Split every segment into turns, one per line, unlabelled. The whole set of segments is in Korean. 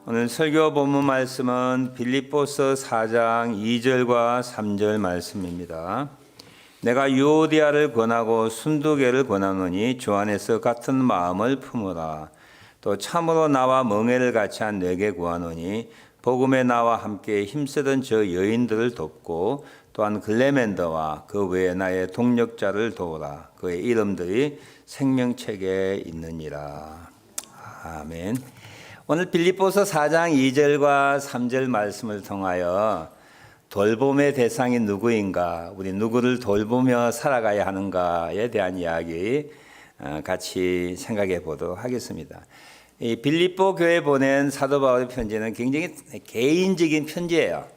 오늘 설교 본문 말씀은 빌립보서 4장 2절과 3절 말씀입니다. 내가 유오디아를 권하고 순두계를 권하노니 주 안에서 같은 마음을 품으라. 또 참으로 나와 멍에를 같이 한 내게 구하노니 복음에 나와 함께 힘쓰던 저 여인들을 돕고 또한 글레멘더와 그 외에 나의 동력자를 도우라. 그의 이름들이 생명책에 있느니라. 아멘. 오늘 빌립보서 4장 2절과 3절 말씀을 통하여 돌봄의 대상이 누구인가, 우리 누구를 돌보며 살아가야 하는가에 대한 이야기 같이 생각해 보도록 하겠습니다. 이 빌립보 교회에 보낸 사도 바울의 편지는 굉장히 개인적인 편지예요.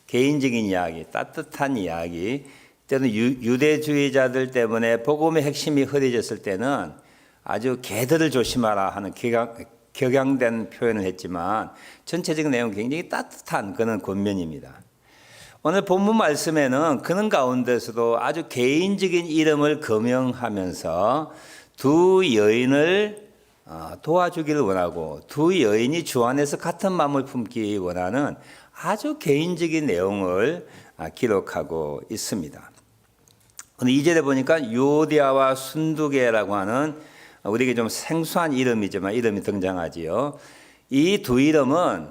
개인적인 이야기, 따뜻한 이야기. 때는 유대주의자들 때문에 복음의 핵심이 흐려졌을 때는 아주 개들을 조심하라 하는 격양된 표현을 했지만 전체적인 내용은 굉장히 따뜻한 그런 권면입니다. 오늘 본문 말씀에는 그런 가운데서도 아주 개인적인 이름을 거명하면서 두 여인을 도와주기를 원하고 두 여인이 주 안에서 같은 마음을 품기 원하는 아주 개인적인 내용을 기록하고 있습니다. 오늘 2절에 보니까 유오디아와 순두계라고 하는 우리에게 좀 생소한 이름이지만 이름이 등장하지요. 이 두 이름은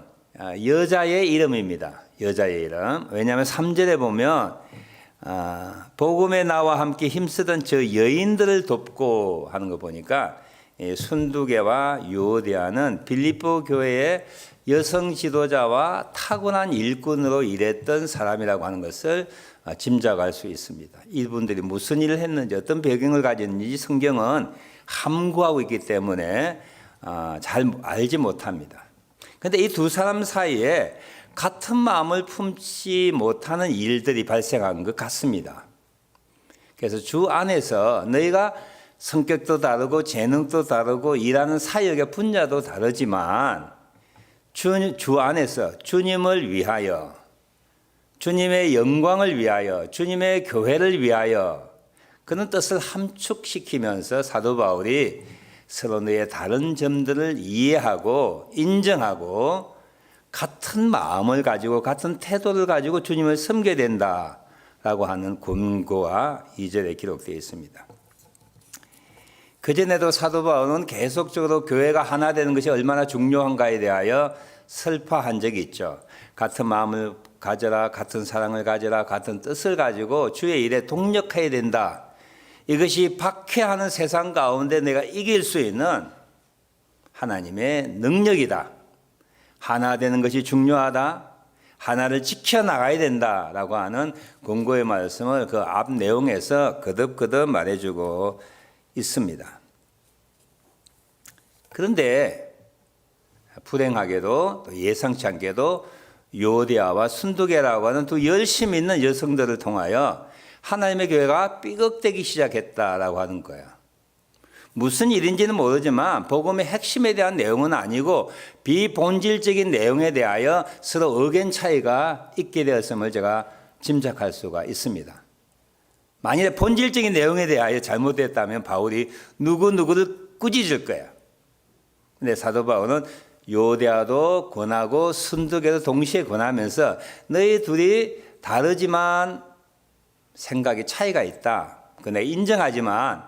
여자의 이름입니다. 여자의 이름. 왜냐하면 3절에 보면 복음에 나와 함께 힘쓰던 저 여인들을 돕고 하는 거 보니까 순두계와 유오디아는 빌립보 교회의 여성 지도자와 타고난 일꾼으로 일했던 사람이라고 하는 것을 짐작할 수 있습니다. 이분들이 무슨 일을 했는지 어떤 배경을 가졌는지 성경은 함구하고 있기 때문에 잘 알지 못합니다. 그런데 이 두 사람 사이에 같은 마음을 품지 못하는 일들이 발생한 것 같습니다. 그래서 주 안에서 너희가 성격도 다르고 재능도 다르고 일하는 사역의 분야도 다르지만 주 안에서 주님을 위하여, 주님의 영광을 위하여, 주님의 교회를 위하여 그런 뜻을 함축시키면서 사도 바울이 서로 너의 다른 점들을 이해하고 인정하고 같은 마음을 가지고 같은 태도를 가지고 주님을 섬겨야 된다라고 하는 권고가 2절에 기록되어 있습니다. 그전에도 사도 바울은 계속적으로 교회가 하나 되는 것이 얼마나 중요한가에 대하여 설파한 적이 있죠. 같은 마음을 가져라, 같은 사랑을 가져라, 같은 뜻을 가지고 주의 일에 동력해야 된다. 이것이 박해하는 세상 가운데 내가 이길 수 있는 하나님의 능력이다. 하나 되는 것이 중요하다. 하나를 지켜나가야 된다라고 하는 권고의 말씀을 그 앞 내용에서 거듭거듭 말해주고 있습니다. 그런데 불행하게도 또 예상치 않게도 유오디아와 순두계라고 하는 두 열심 있는 여성들을 통하여 하나님의 교회가 삐걱대기 시작했다라고 하는 거예요. 무슨 일인지는 모르지만 복음의 핵심에 대한 내용은 아니고 비본질적인 내용에 대하여 서로 의견 차이가 있게 되었음을 제가 짐작할 수가 있습니다. 만일에 본질적인 내용에 대하여 잘못됐다면 바울이 누구누구를 꾸짖을 거예요. 근데 사도 바울은 유오디아도 권하고 순두계도 동시에 권하면서 너희 둘이 다르지만 생각이 차이가 있다. 그런데 인정하지만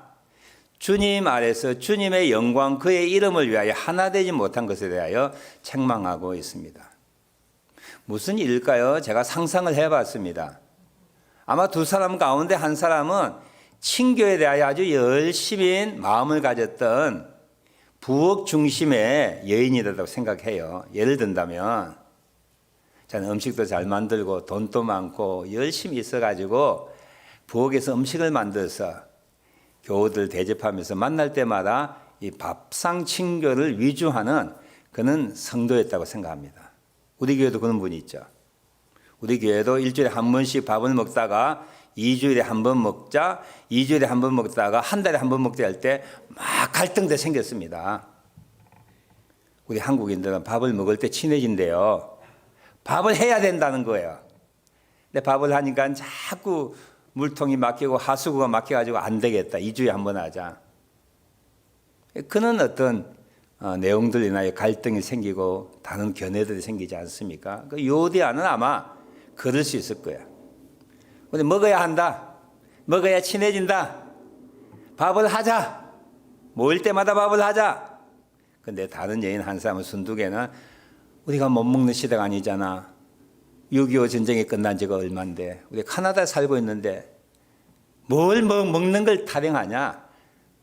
주님 아래서 주님의 영광 그의 이름을 위하여 하나 되지 못한 것에 대하여 책망하고 있습니다. 무슨 일일까요? 제가 상상을 해봤습니다. 아마 두 사람 가운데 한 사람은 친교에 대하여 아주 열심히 마음을 가졌던 부엌 중심의 여인이라고 생각해요. 예를 든다면 저는 음식도 잘 만들고 돈도 많고 열심히 있어가지고 부엌에서 음식을 만들어서 교우들 대접하면서 만날 때마다 이 밥상 친교를 위주하는 그런 성도였다고 생각합니다. 우리 교회도 그런 분이 있죠. 우리 교회도 일주일에 한 번씩 밥을 먹다가 2주일에 한 번 먹자, 2주일에 한 번 먹다가 한 달에 한 번 먹자 할 때 막 갈등도 생겼습니다. 우리 한국인들은 밥을 먹을 때 친해진대요. 밥을 해야 된다는 거예요. 근데 밥을 하니까 자꾸 물통이 막히고 하수구가 막혀가지고 안 되겠다. 2주에 한 번 하자. 그는 어떤 내용들 인하여 갈등이 생기고 다른 견해들이 생기지 않습니까? 그 유오디아는 아마 그럴 수 있을 거야. 우리 먹어야 한다. 먹어야 친해진다. 밥을 하자. 모일 때마다 밥을 하자. 근데 다른 여인 한 사람은 순두개는 우리가 못 먹는 시대가 아니잖아. 6.25 전쟁이 끝난 지가 얼만데 우리 카나다에 살고 있는데 뭘 먹는 걸 타령하냐.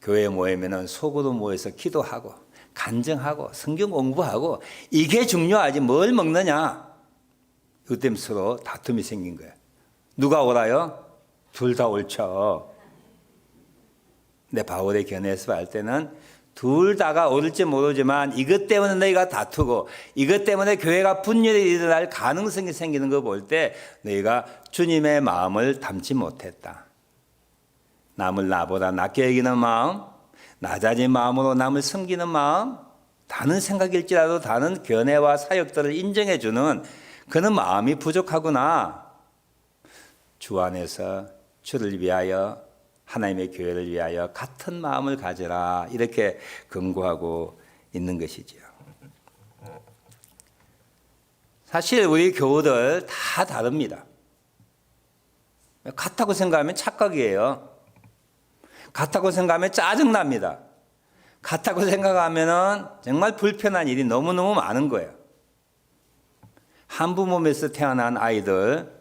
교회에 모이면 속으로 모여서 기도하고 간증하고 성경 공부하고 이게 중요하지 뭘 먹느냐. 그 때문에 서로 다툼이 생긴 거야. 누가 옳아요? 둘 다 옳죠. 근데 바울의 견해에서 볼 때는 둘 다가 옳을지 모르지만 이것 때문에 너희가 다투고 이것 때문에 교회가 분열이 일어날 가능성이 생기는 거 볼 때 너희가 주님의 마음을 담지 못했다. 남을 나보다 낫게 여기는 마음, 낮아진 마음으로 남을 섬기는 마음, 다른 생각일지라도 다른 견해와 사역들을 인정해 주는 그런 마음이 부족하구나. 주 안에서 주를 위하여 하나님의 교회를 위하여 같은 마음을 가져라. 이렇게 권고하고 있는 것이지요. 사실 우리 교우들 다 다릅니다. 같다고 생각하면 착각이에요. 같다고 생각하면 짜증납니다. 같다고 생각하면 정말 불편한 일이 너무너무 많은 거예요. 한부 몸에서 태어난 아이들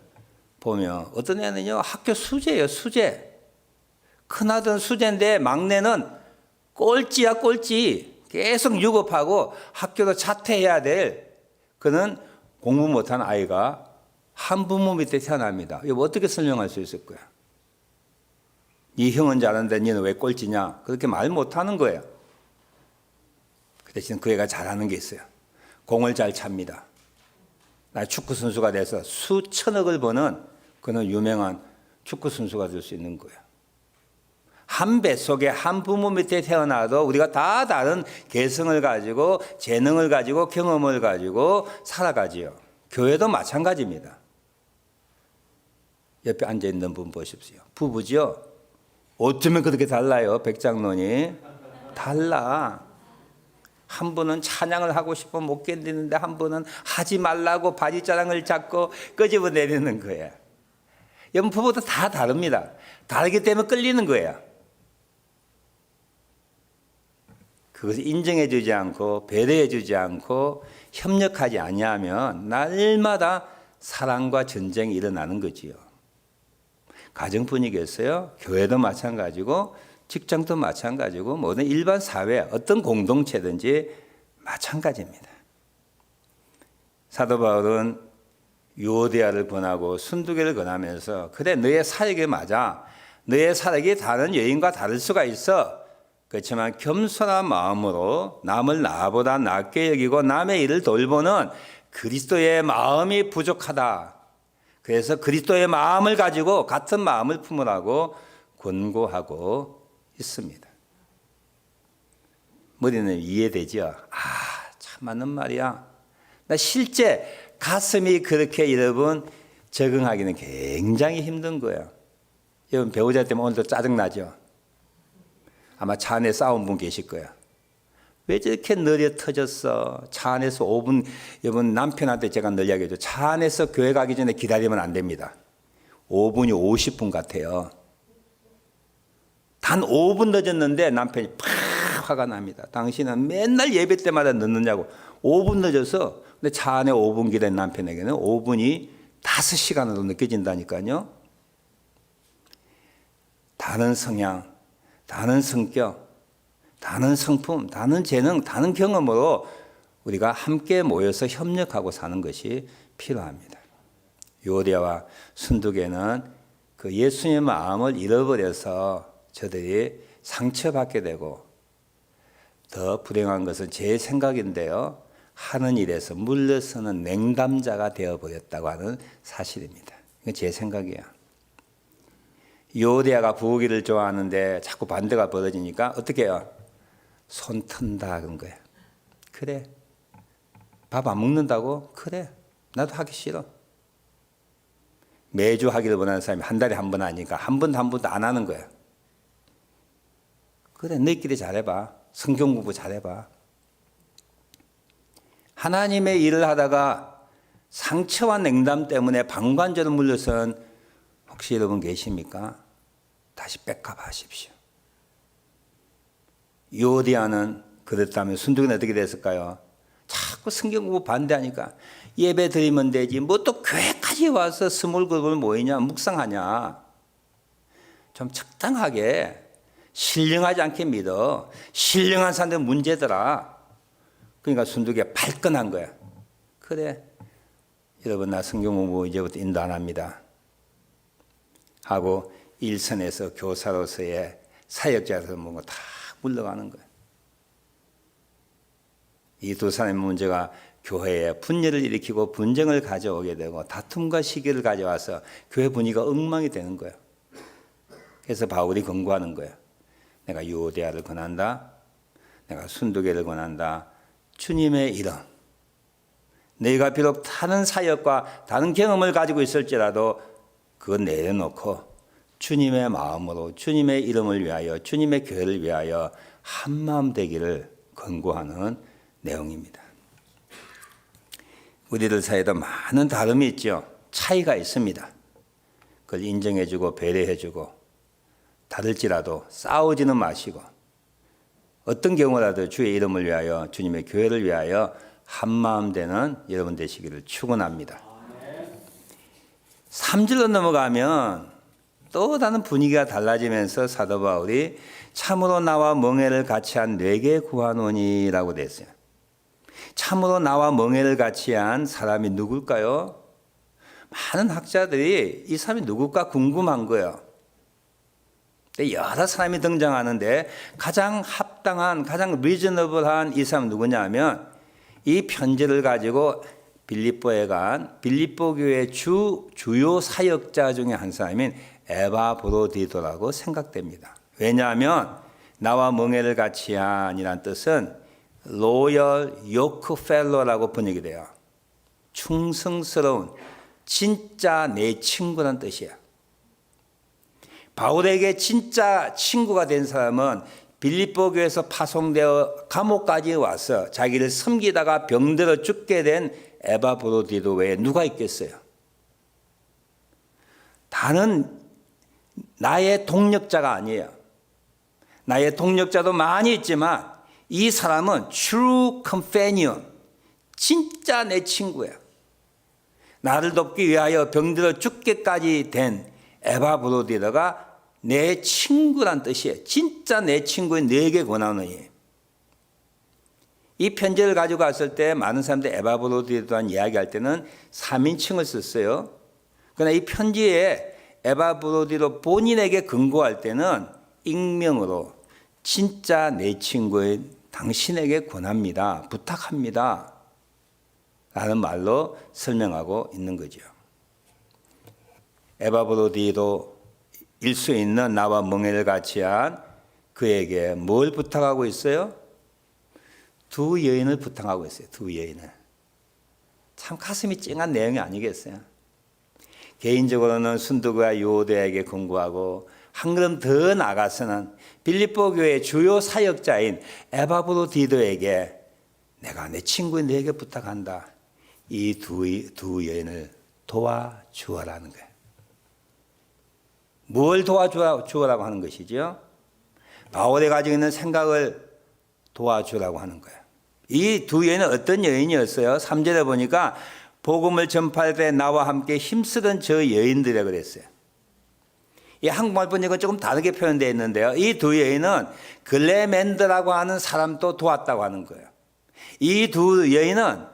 보면 어떤 애는요 학교 수재예요. 수재. 큰아들은 수재인데 막내는 꼴찌야 꼴찌. 계속 유급하고 학교도 자퇴해야 될 그는 공부 못한 아이가 한부모 밑에 태어납니다. 이거 어떻게 설명할 수 있을 거야? 네 형은 잘하는데 너는 왜 꼴찌냐? 그렇게 말 못하는 거예요. 그 대신 그 애가 잘하는 게 있어요. 공을 잘 찹니다. 나 축구 선수가 돼서 수천억을 버는 그는 유명한 축구 선수가 될 수 있는 거예요. 한 뱃속에 한 부모 밑에 태어나도 우리가 다 다른 개성을 가지고 재능을 가지고 경험을 가지고 살아가지요. 교회도 마찬가지입니다. 옆에 앉아있는 분 보십시오. 부부죠. 어쩌면 그렇게 달라요. 백장론이. 달라. 한 분은 찬양을 하고 싶어 못 견디는데 한 분은 하지 말라고 바지자랑을 잡고 끄집어내리는 거예요. 여러분 부부도 다 다릅니다. 다르기 때문에 끌리는 거예요. 그것을 인정해 주지 않고 배려해 주지 않고 협력하지 아니하면 날마다 사랑과 전쟁이 일어나는 거지요. 가정뿐이겠어요? 교회도 마찬가지고 직장도 마찬가지고 모든 일반 사회 어떤 공동체든지 마찬가지입니다. 사도 바울은 유오디아를 권하고 순두개를 권하면서 그래 너의 사역이 맞아. 너의 사역이 다른 여인과 다를 수가 있어. 그렇지만 겸손한 마음으로 남을 나보다 낫게 여기고 남의 일을 돌보는 그리스도의 마음이 부족하다. 그래서 그리스도의 마음을 가지고 같은 마음을 품으라고 권고하고 있습니다. 머리는 이해되죠? 참 맞는 말이야. 나 실제 가슴이 그렇게 여러분 적응하기는 굉장히 힘든 거예요. 여러분 배우자 때문에 오늘도 짜증나죠? 아마 차 안에 싸운 분 계실 거야. 왜 저렇게 느려 터졌어? 차 안에서 5분, 여러분 남편한테 제가 늘 이야기해줘. 차 안에서 교회 가기 전에 기다리면 안 됩니다. 5분이 50분 같아요. 단 5분 늦었는데 남편이 팍 화가 납니다. 당신은 맨날 예배 때마다 늦느냐고. 5분 늦어서 근데 차 안에 5분 기다린 남편에게는 5분이 5시간으로 느껴진다니까요. 다른 성향, 다른 성격, 다른 성품, 다른 재능, 다른 경험으로 우리가 함께 모여서 협력하고 사는 것이 필요합니다. 유오디아와 순두개는 그 예수님의 마음을 잃어버려서 저들이 상처받게 되고 더 불행한 것은 제 생각인데요. 하는 일에서 물러서는 냉담자가 되어버렸다고 하는 사실입니다. 이건 제 생각이에요. 유오디아가 부으기를 좋아하는데 자꾸 반대가 벌어지니까 어떻게 해요? 손 튼다 그런 거야. 그래. 밥 안 먹는다고? 그래. 나도 하기 싫어. 매주 하기를 원하는 사람이 한 달에 한 번 하니까 한 번도 안 하는 거야. 그래. 너희끼리 잘해봐. 성경 공부 잘해봐. 하나님의 일을 하다가 상처와 냉담 때문에 방관자로 물려선 혹시 여러분 계십니까? 다시 백업하십시오. 요디아는 그랬다면 순둥이는 어떻게 됐을까요? 자꾸 성경 공부 반대하니까 예배 드리면 되지 뭐 또 교회까지 와서 스몰 그룹을 모이냐 묵상하냐. 좀 적당하게 신령하지 않게 믿어. 신령한 사람들은 문제더라. 그러니까 순둥이가 발끈한 거야. 그래 여러분 나 성경 공부 이제부터 인도 안 합니다 하고 일선에서 교사로서의 사역자로서 뭔가 다 물러가는 거예요. 이 두 사람의 문제가 교회에 분열을 일으키고 분쟁을 가져오게 되고 다툼과 시기를 가져와서 교회 분위기가 엉망이 되는 거예요. 그래서 바울이 권고하는 거예요. 내가 유오디아를 권한다. 내가 순두개를 권한다. 주님의 이름. 너희가 비록 다른 사역과 다른 경험을 가지고 있을지라도 그건 내려놓고 주님의 마음으로 주님의 이름을 위하여 주님의 교회를 위하여 한마음 되기를 권고하는 내용입니다. 우리들 사이에도 많은 다름이 있죠. 차이가 있습니다. 그걸 인정해주고 배려해주고 다를지라도 싸우지는 마시고 어떤 경우라도 주의 이름을 위하여 주님의 교회를 위하여 한마음 되는 여러분 되시기를 축원합니다. 3절로 넘어가면 또 다른 분위기가 달라지면서 사도 바울이 참으로 나와 멍에를 같이 한 네게 구하노니라고 됐어요. 참으로 나와 멍에를 같이 한 사람이 누굴까요? 많은 학자들이 이 사람이 누굴까 궁금한 거예요. 여러 사람이 등장하는데 가장 합당한 가장 리저너블한 이 사람 누구냐 하면 이 편지를 가지고 빌립보에 간 빌립보 교회 주요 사역자 중에 한 사람인 에바브로디도라고 생각됩니다. 왜냐하면 나와 멍에를 같이 한이란 뜻은 로열 요크펠로라고 번역이 돼요. 충성스러운 진짜 내 친구란 뜻이에요. 바울에게 진짜 친구가 된 사람은 빌립보 교회에서 파송되어 감옥까지 와서 자기를 섬기다가 병들어 죽게 된 에바브로디도 외에 누가 있겠어요? 다른 나의 동력자가 아니에요. 나의 동력자도 많이 있지만 이 사람은 true companion, 진짜 내 친구예요. 나를 돕기 위하여 병들어 죽게까지 된 에바브로디더가 내 친구란 뜻이에요. 진짜 내 친구인 네게 권하노니. 이 편지를 가지고 갔을 때 많은 사람들이 에바브로디에 대한 이야기할 때는 3인칭을 썼어요. 그러나 이 편지에 에바브로디로 본인에게 근거할 때는 익명으로 진짜 내 친구인 당신에게 권합니다. 부탁합니다. 라는 말로 설명하고 있는 거죠. 에바브로디도 일 수 있는 나와 멍에를 같이 한 그에게 뭘 부탁하고 있어요? 두 여인을 부탁하고 있어요. 두 여인을. 참 가슴이 찡한 내용이 아니겠어요? 개인적으로는 순두가 요대에게 권고하고 한 걸음 더 나가서는 빌립보 교회의 주요 사역자인 에바브로디도에게 내가 내 친구인 너에게 부탁한다. 이 두 여인을 도와주어라는 거예요. 뭘 도와주어라고 하는 것이죠? 바울이 가지고 있는 생각을 도와주라고 하는 거예요. 이 두 여인은 어떤 여인이었어요? 3절에 보니까 복음을 전파할 때 나와 함께 힘쓰던 저 여인들이라 그랬어요. 이 한국말 번역은 조금 다르게 표현되어 있는데요. 이 두 여인은 글레멘드라고 하는 사람도 도왔다고 하는 거예요. 이 두 여인은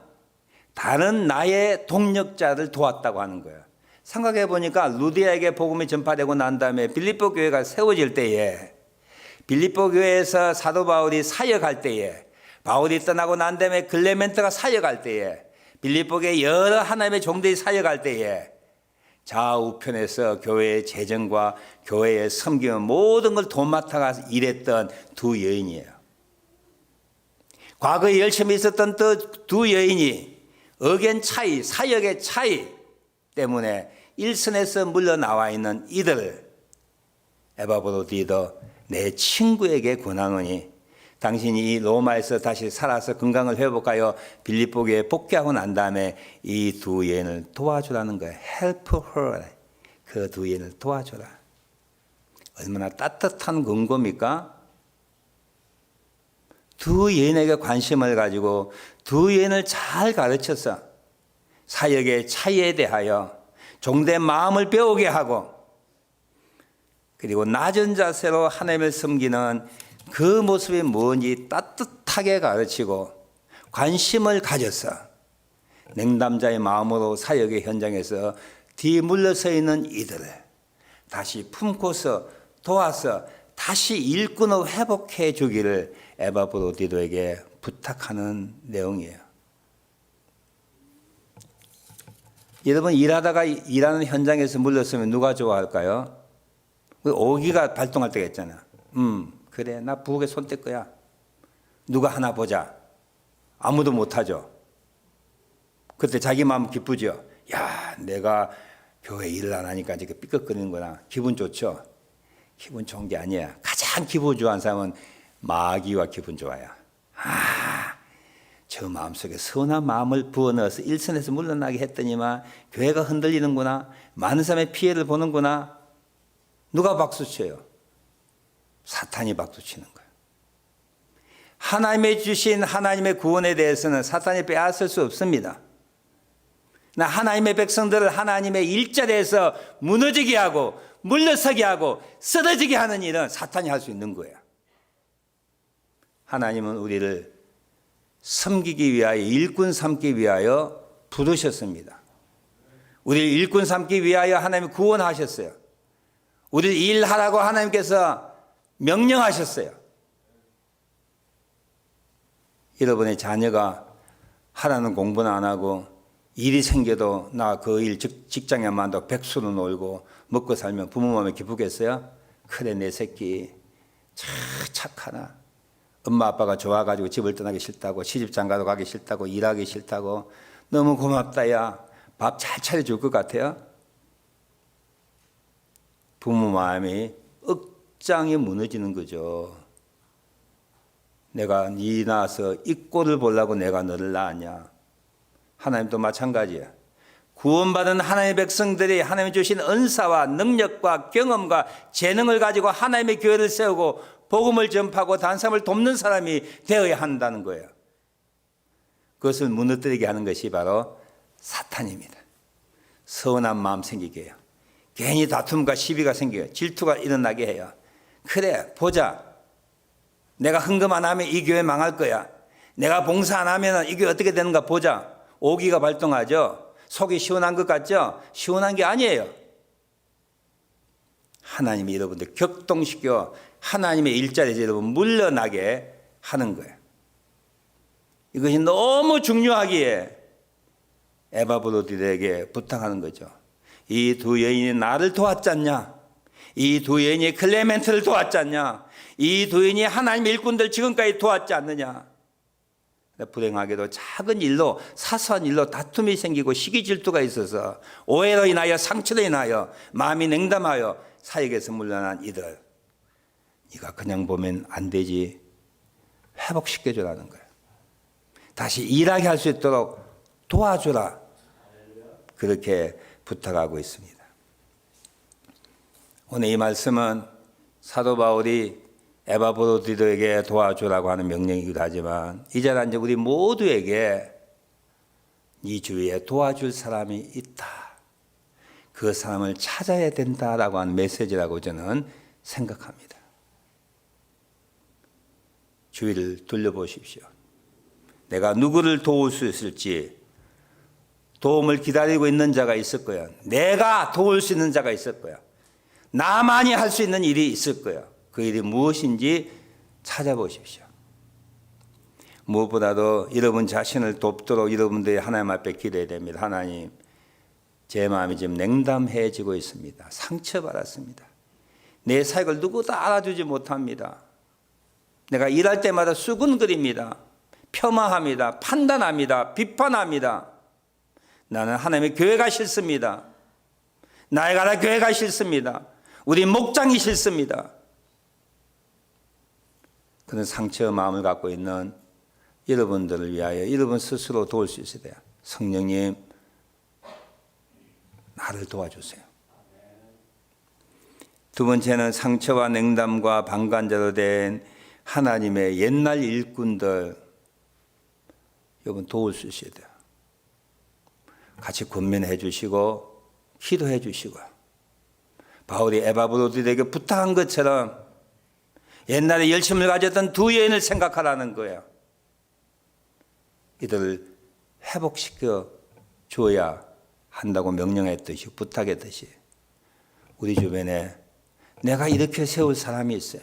다른 나의 동력자를 도왔다고 하는 거예요. 생각해 보니까 루디아에게 복음이 전파되고 난 다음에 빌립보 교회가 세워질 때에 빌립보 교회에서 사도 바울이 사역할 때에 바울이 떠나고 난 다음에 글레멘트가 사역할 때에 빌립보 교회 여러 하나님의 종들이 사역할 때에 좌우편에서 교회의 재정과 교회의 섬김 모든 걸 도맡아가 일했던 두 여인이에요. 과거에 열심히 있었던 두 여인이 의견 차이, 사역의 차이 때문에 일선에서 물러나와 있는 이들을 에바브로디도 내 친구에게 권하노니 당신이 로마에서 다시 살아서 건강을 회복하여 빌립보교에 복귀하고 난 다음에 이 두 여인을 도와주라는 거예요. Help her. 그 두 여인을 도와줘라. 얼마나 따뜻한 권고입니까? 두 여인에게 관심을 가지고 두 여인을 잘 가르쳐서 사역의 차이에 대하여 종된 마음을 배우게 하고 그리고 낮은 자세로 하나님을 섬기는 그 모습이 뭔지 따뜻하게 가르치고 관심을 가져서 냉담자의 마음으로 사역의 현장에서 뒤에 물러서 있는 이들을 다시 품고서 도와서 다시 일꾼을 회복해 주기를 에바브로디도에게 부탁하는 내용이에요. 여러분 일하다가 일하는 현장에서 물러서면 누가 좋아할까요? 오기가 발동할 때가 있잖아. 그래 나 부엌에 손 뗄 거야. 누가 하나 보자. 아무도 못하죠. 그때 자기 마음 기쁘죠. 야 내가 교회 일을 안 하니까 이렇게 삐걱거리는구나. 기분 좋죠. 기분 좋은 게 아니야. 가장 기분 좋아하는 사람은 마귀와 기분 좋아요. 저 마음속에 선한 마음을 부어넣어서 일선에서 물러나게 했더니만 교회가 흔들리는구나. 많은 사람의 피해를 보는구나. 누가 박수쳐요? 사탄이 박수치는 거예요. 하나님의 주신 하나님의 구원에 대해서는 사탄이 빼앗을 수 없습니다. 하나님의 백성들을 하나님의 일자리에서 무너지게 하고 물러서게 하고 쓰러지게 하는 일은 사탄이 할 수 있는 거예요. 하나님은 우리를 섬기기 위하여 일꾼 삼기 위하여 부르셨습니다. 우리를 일꾼 삼기 위하여 하나님이 구원하셨어요. 우리를 일하라고 하나님께서 명령하셨어요. 여러분의 자녀가 하라는 공부는 안 하고 일이 생겨도 나 그 일 직장에만 도 백수로 놀고 먹고 살면 부모 마음에 기쁘겠어요? 그래 내 새끼 착하나. 엄마 아빠가 좋아가지고 집을 떠나기 싫다고 시집 장가도 가기 싫다고 일하기 싫다고 너무 고맙다 야. 밥 잘 차려줄 것 같아요? 부모 마음이 억장이 무너지는 거죠. 내가 네 낳아서 이 꼴을 보려고 내가 너를 낳았냐. 하나님도 마찬가지야. 구원받은 하나님의 백성들이 하나님이 주신 은사와 능력과 경험과 재능을 가지고 하나님의 교회를 세우고 복음을 전파하고 다른 사람을 돕는 사람이 되어야 한다는 거예요. 그것을 무너뜨리게 하는 것이 바로 사탄입니다. 서운한 마음 생기게 해요. 괜히 다툼과 시비가 생겨요. 질투가 일어나게 해요. 그래 보자. 내가 헌금 안 하면 이 교회 망할 거야. 내가 봉사 안 하면 이 교회 어떻게 되는가 보자. 오기가 발동하죠. 속이 시원한 것 같죠? 시원한 게 아니에요. 하나님이 여러분들 격동시켜 하나님의 일자리에서 여러분 물러나게 하는 거예요. 이것이 너무 중요하기에 에바브로디에게 부탁하는 거죠. 이 두 여인이 나를 도왔지 않냐? 이 두 여인이 클레멘트를 도왔지 않냐? 이 두 여인이 하나님의 일꾼들 지금까지 도왔지 않느냐? 불행하게도 작은 일로 사소한 일로 다툼이 생기고 시기 질투가 있어서 오해로 인하여 상처로 인하여 마음이 냉담하여 사역에서 물러난 이들 네가 그냥 보면 안 되지. 회복시켜주라는 거예요. 다시 일하게 할 수 있도록 도와주라. 그렇게 부탁하고 있습니다. 오늘 이 말씀은 사도 바울이 에바브로디도에게 도와주라고 하는 명령이기도 하지만 이제는 이제 우리 모두에게 이 주위에 도와줄 사람이 있다. 그 사람을 찾아야 된다라고 하는 메시지라고 저는 생각합니다. 주위를 둘러보십시오. 내가 누구를 도울 수 있을지 도움을 기다리고 있는 자가 있을 거야. 내가 도울 수 있는 자가 있을 거야. 나만이 할 수 있는 일이 있을 거야. 그 일이 무엇인지 찾아보십시오. 무엇보다도 여러분 자신을 돕도록 여러분들이 하나님 앞에 기도해야 됩니다. 하나님, 제 마음이 지금 냉담해지고 있습니다. 상처받았습니다. 내 사역을 누구도 알아주지 못합니다. 내가 일할 때마다 수군거립니다. 폄하합니다. 판단합니다. 비판합니다. 나는 하나님의 교회가 싫습니다. 나의 나라 교회가 싫습니다. 우리 목장이 싫습니다. 그런 상처 마음을 갖고 있는 여러분들을 위하여 여러분 스스로 도울 수 있어야 돼요. 성령님, 나를 도와주세요. 두 번째는 상처와 냉담과 방관자로 된 하나님의 옛날 일꾼들, 여러분 도울 수 있어야 돼요. 같이 권면해 주시고 기도해 주시고, 바울이 에바브로들에게 부탁한 것처럼 옛날에 열심을 가졌던 두 여인을 생각하라는 거예요. 이들을 회복시켜 줘야 한다고 명령했듯이, 부탁했듯이 우리 주변에 내가 이렇게 세울 사람이 있어요.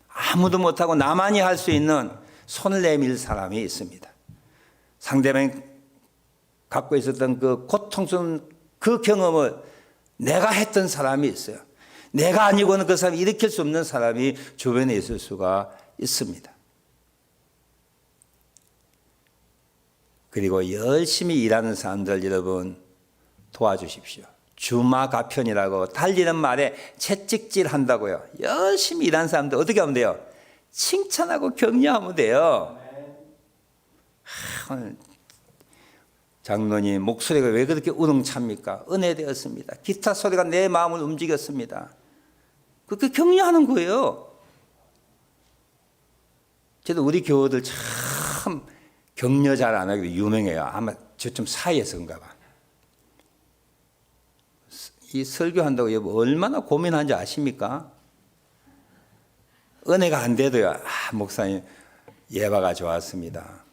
아무도 못하고 나만이 할 수 있는 손을 내밀 사람이 있습니다. 상대방이 갖고 있었던 그 고통스러운 그 경험을 내가 했던 사람이 있어요. 내가 아니고는 그 사람이 일으킬 수 없는 사람이 주변에 있을 수가 있습니다. 그리고 열심히 일하는 사람들 여러분 도와주십시오. 주마가편이라고 달리는 말에 채찍질 한다고요. 열심히 일하는 사람들 어떻게 하면 돼요? 칭찬하고 격려하면 돼요. 오늘 장로님 목소리가 왜 그렇게 우렁찹니까? 은혜되었습니다. 기타 소리가 내 마음을 움직였습니다. 그렇게 격려하는 거예요. 저도 우리 교우들 참 격려 잘 안 하기로 유명해요. 아마 저좀 사이에서 그런가 봐. 이 설교한다고 여보 얼마나 고민한지 아십니까? 은혜가 안 돼도요. 목사님 예화가 좋았습니다.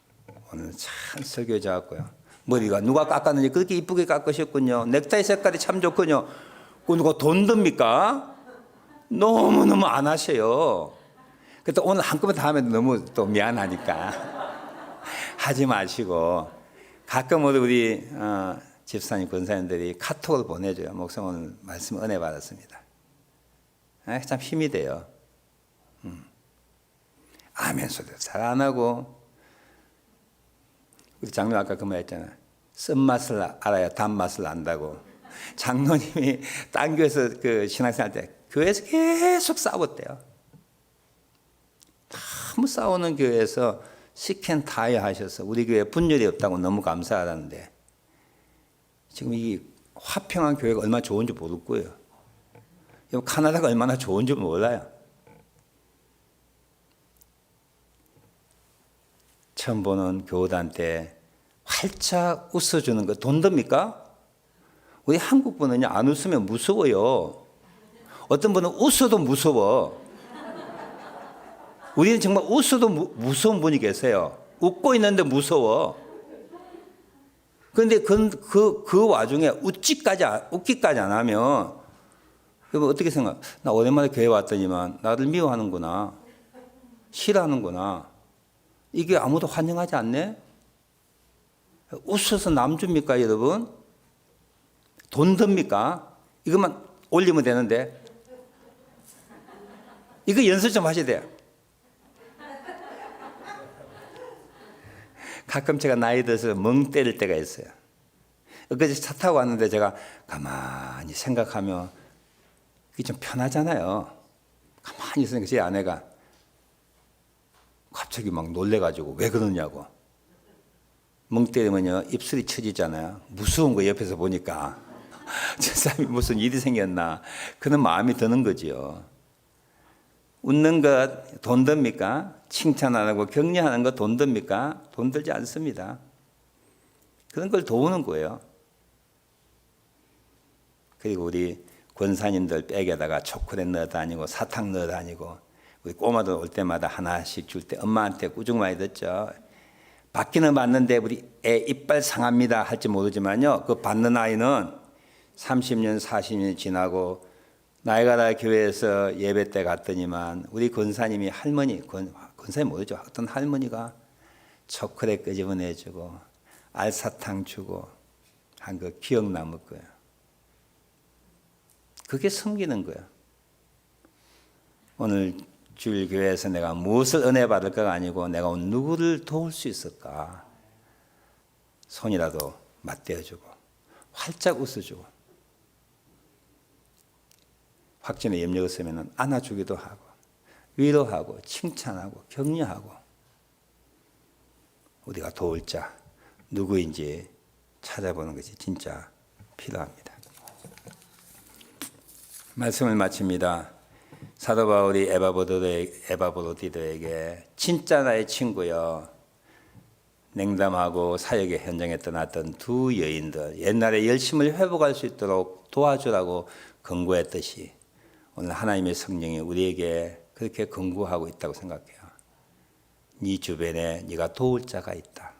오늘 참 설교 좋았고요. 머리가 누가 깎았는지 그렇게 이쁘게 깎으셨군요. 넥타이 색깔이 참 좋군요. 그 누가 돈 듭니까? 너무너무 안 하셔요. 그래도 오늘 한꺼번에 다 하면 너무 또 미안하니까 하지 마시고 가끔 우리 집사님, 권사님들이 카톡을 보내줘요. 목사님 오늘 말씀 은혜 받았습니다. 참 힘이 돼요. 아멘 소리도 잘 안 하고, 우리 장로 아까 그 말 했잖아요. 쓴맛을 알아야 단맛을 안다고. 장로님이 딴 교회에서 그 신학생활 때 교회에서 계속 싸웠대요. 너무 싸우는 교회에서 시켄 타이어 하셔서 우리 교회 분열이 없다고 너무 감사하다는데 지금 이 화평한 교회가 얼마나 좋은지 모를 거예요. 카나다가 얼마나 좋은지 몰라요. 처음 보는 교우들한테 활짝 웃어주는 거 돈 듭니까? 우리 한국 분은요, 안 웃으면 무서워요. 어떤 분은 웃어도 무서워. 우리는 정말 웃어도 무서운 분이 계세요. 웃고 있는데 무서워. 그런데 그 와중에 웃기까지 안 하면, 여러분 어떻게 생각? 나 오랜만에 교회 왔더니만 나를 미워하는구나. 싫어하는구나. 이게 아무도 환영하지 않네? 웃어서 남 줍니까, 여러분? 돈 듭니까? 이것만 올리면 되는데. 이거 연습 좀 하셔야 돼요. 가끔 제가 나이 들어서 멍 때릴 때가 있어요. 엊그제 차 타고 왔는데 제가 가만히 생각하면 그게 좀 편하잖아요. 가만히 있으니까 제 아내가 갑자기 막 놀래가지고 왜 그러냐고. 멍 때리면요 입술이 처지잖아요. 무서운 거 옆에서 보니까 저 사람이 무슨 일이 생겼나 그런 마음이 드는 거지요. 웃는 것 돈 듭니까? 칭찬 안 하고 격려하는 것 돈 듭니까? 돈 들지 않습니다. 그런 걸 도우는 거예요. 그리고 우리 권사님들 백에다가 초콜릿 넣어 다니고 사탕 넣어 다니고 우리 꼬마들 올 때마다 하나씩 줄 때 엄마한테 꾸중 많이 듣죠. 받기는 받는데 우리 애 이빨 상합니다 할지 모르지만요. 그 받는 아이는 30년 40년 지나고 나이가라 교회에서 예배 때 갔더니만 우리 권사님이 할머니, 권사님 모르죠. 어떤 할머니가 초콜릿 끄집어내주고 알사탕 주고 한 거 기억 남을 거예요. 그게 섬기는 거예요. 오늘 주일 교회에서 내가 무엇을 은혜 받을까가 아니고 내가 오늘 누구를 도울 수 있을까? 손이라도 맞대어주고 활짝 웃어주고 확진에 염려가 있으면 안아주기도 하고 위로하고 칭찬하고 격려하고 우리가 도울 자 누구인지 찾아보는 것이 진짜 필요합니다. 말씀을 마칩니다. 사도 바울이 에바브로디도에게 진짜 나의 친구여, 냉담하고 사역의 현장에 떠났던 두 여인들, 옛날에 열심을 회복할 수 있도록 도와주라고 권고했듯이 오늘 하나님의 성령이 우리에게 그렇게 권고하고 있다고 생각해요. 네 주변에 네가 도울 자가 있다.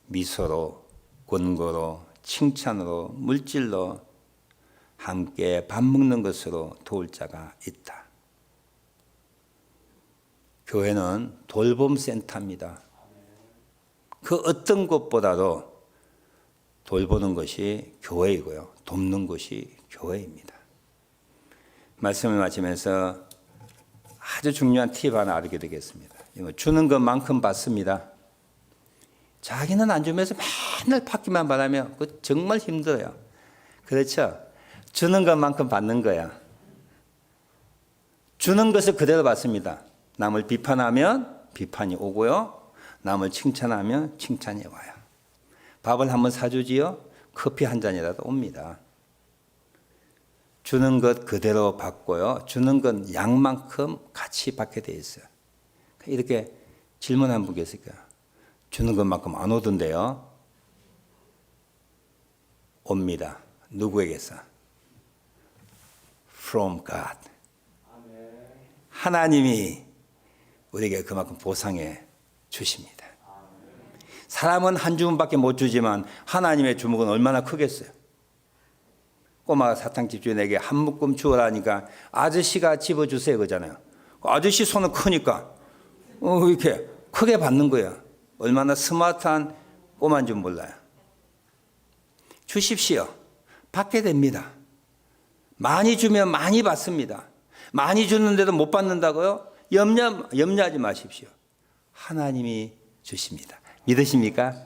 미소로, 권고로, 칭찬으로, 물질로 함께 밥 먹는 것으로 도울 자가 있다. 교회는 돌봄 센터입니다. 그 어떤 것보다도 돌보는 것이 교회이고요. 돕는 것이 교회입니다. 말씀을 마치면서 아주 중요한 팁 하나 알게 되겠습니다. 주는 것만큼 받습니다. 자기는 안 주면서 맨날 받기만 바라면 그 정말 힘들어요. 그렇죠? 주는 것만큼 받는 거야. 주는 것을 그대로 받습니다. 남을 비판하면 비판이 오고요. 남을 칭찬하면 칭찬이 와요. 밥을 한번 사주지요. 커피 한 잔이라도 옵니다. 주는 것 그대로 받고요. 주는 건 양만큼 같이 받게 돼 있어요. 이렇게 질문한 분 계실까요? 주는 것만큼 안 오던데요. 옵니다. 누구에게서? From God. 하나님이 우리에게 그만큼 보상해 주십니다. 사람은 한 주문밖에 못 주지만 하나님의 주목은 얼마나 크겠어요. 꼬마가 사탕집 주인에게 한 묶음 주어라니까 아저씨가 집어주세요 그러잖아요. 아저씨 손은 크니까 이렇게 크게 받는 거예요. 얼마나 스마트한 꼬마인 줄 몰라요. 주십시오. 받게 됩니다. 많이 주면 많이 받습니다. 많이 주는데도 못 받는다고요? 염려하지 마십시오. 하나님이 주십니다. 믿으십니까?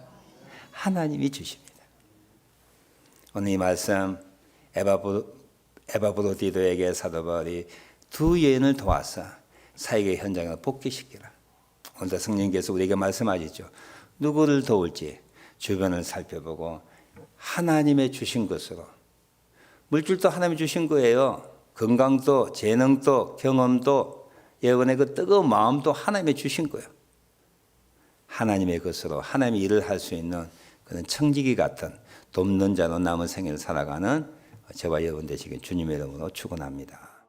하나님이 주십니다. 오늘 이 말씀 에바브로디도에게 사도 바울이 두 여인을 도와서 사역의 현장을 복귀시키라. 오늘 성령께서 우리에게 말씀하시죠. 누구를 도울지 주변을 살펴보고 하나님의 주신 것으로, 물질도 하나님이 주신 거예요. 건강도 재능도 경험도 여러분의 그 뜨거운 마음도 하나님이 주신 거예요. 하나님의 것으로 하나님의 일을 할 수 있는 그런 청지기 같은 돕는 자로 남은 생애를 살아가는 저와 여러분 되시길 주님의 이름으로 축원합니다.